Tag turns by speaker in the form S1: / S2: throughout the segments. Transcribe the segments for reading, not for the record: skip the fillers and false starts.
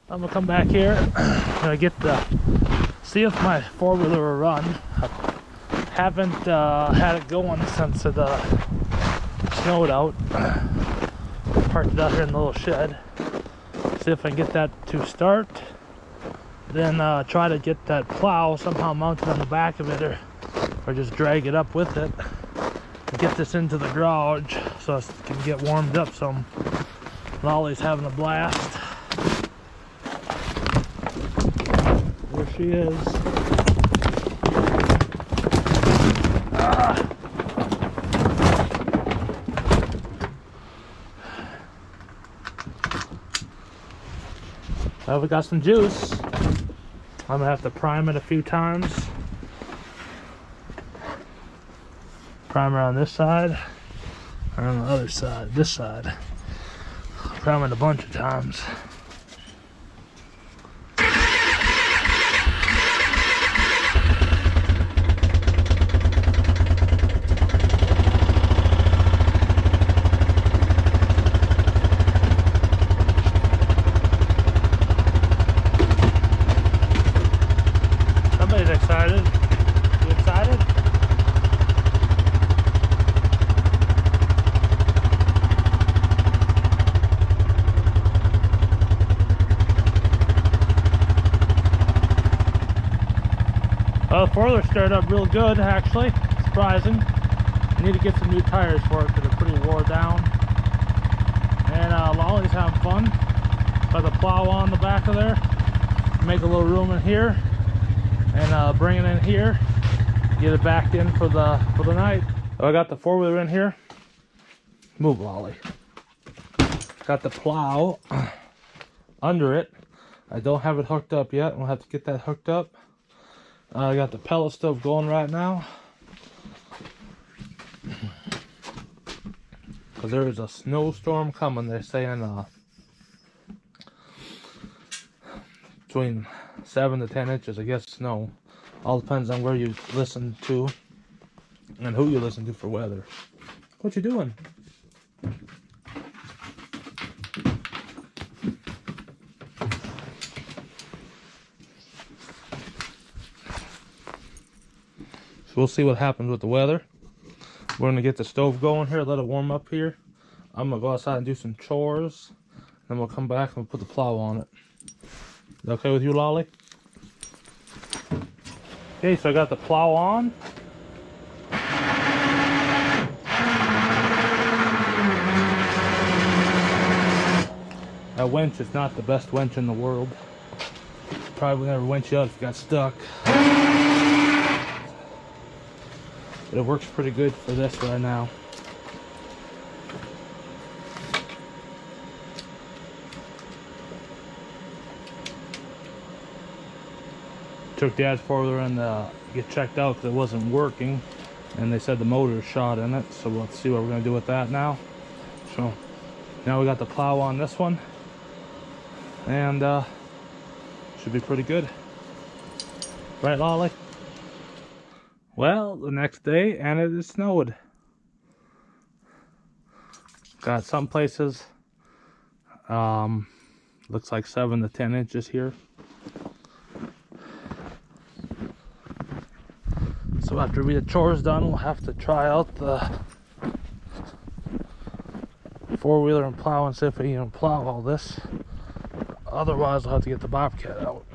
S1: I'm gonna come back here and get the see if my four-wheeler will run. I haven't had it going since it snowed out. Parked it out here in the little shed. See if I can get that to start. Then try to get that plow somehow mounted on the back of it, or just drag it up with it. Get this into the garage so I can get warmed up some. Lolly's having a blast. There she is. Well, we got some juice. I'm gonna have to prime it a few times. Primer on this side, or on the other side, this side. Prime it a bunch of times. Somebody's excited. You excited? The four-wheeler started up real good, actually. Surprising. I need to get some new tires for it because they're pretty wore down. And Lolly's having fun. Got the plow on the back of there. Make a little room in here, and bring it in here. Get it back in for the night. So I got the four-wheeler in here. Move, Lolly. Got the plow under it. I don't have it hooked up yet. We'll have to get that hooked up. I got the pellet stove going right now. Because there is a snowstorm coming. They're saying between 7 to 10 inches, I guess, snow. All depends on where you listen to and who you listen to for weather. What you doing? We'll see what happens with the weather. We're gonna get the stove going here, let it warm up here. I'm gonna go outside and do some chores. Then we'll come back and we'll put the plow on it. Is that okay with you, Lolly? Okay, so I got the plow on. That winch is not the best winch in the world. Probably never winch you out if you got stuck. But it works pretty good for this right now. Took Dad's four-wheeler in to get checked out because it wasn't working, and they said the motor shot in it. So let's see what we're gonna do with that now. So now we got the plow on this one, and should be pretty good, right, Lolly? Well, the next day, and it snowed. Got some places, looks like 7 to 10 inches here. So after we get chores done, we'll have to try out the four-wheeler and plow and see if we can plow all this. Otherwise, I'll have to get the Bobcat out.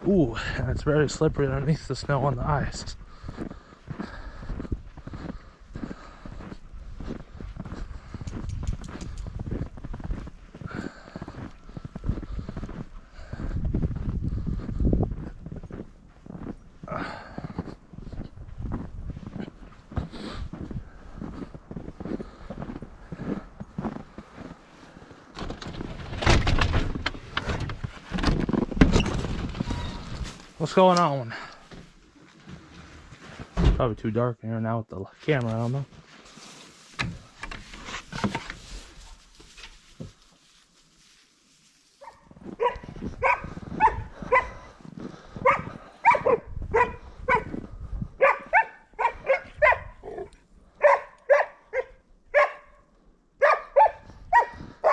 S1: Ooh, and it's very slippery underneath the snow and the ice. What's going on? Probably too dark in here now with the camera, I don't know.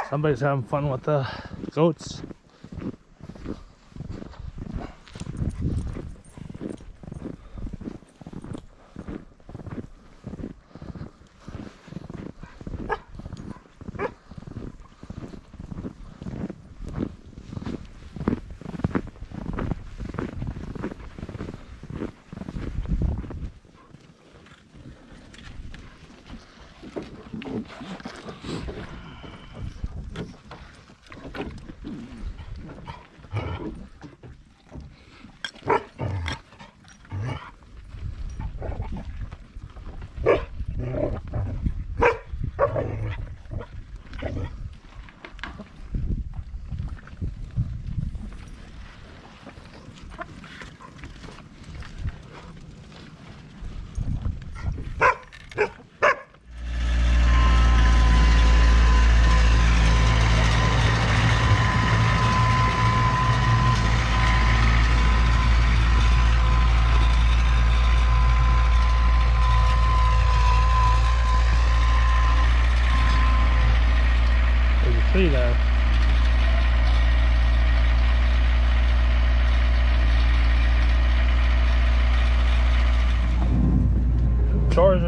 S1: Somebody's having fun with the goats.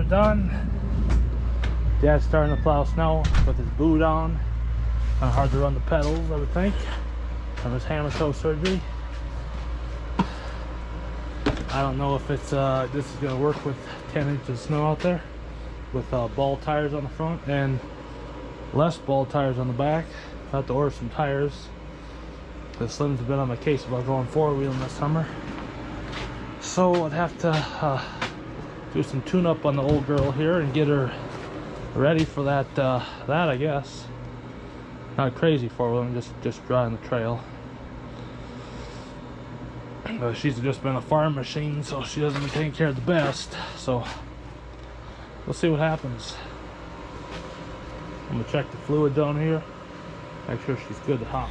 S1: done. Dad's starting to plow snow with his boot on. Kind of hard to run the pedals, I would think, from his hammer toe surgery. I don't know if it's this is gonna work with 10 inches of snow out there, with ball tires on the front and less ball tires on the back. I have to order some tires. The Slim's have been on my case about going four-wheeling this summer, so I'd have to do some tune-up on the old girl here and get her ready for that. That I guess. Not crazy four-wheeling, just driving the trail. She's just been a farm machine, so she hasn't been taken care of the best. So we'll see what happens. I'm gonna check the fluid down here, make sure she's good to hop.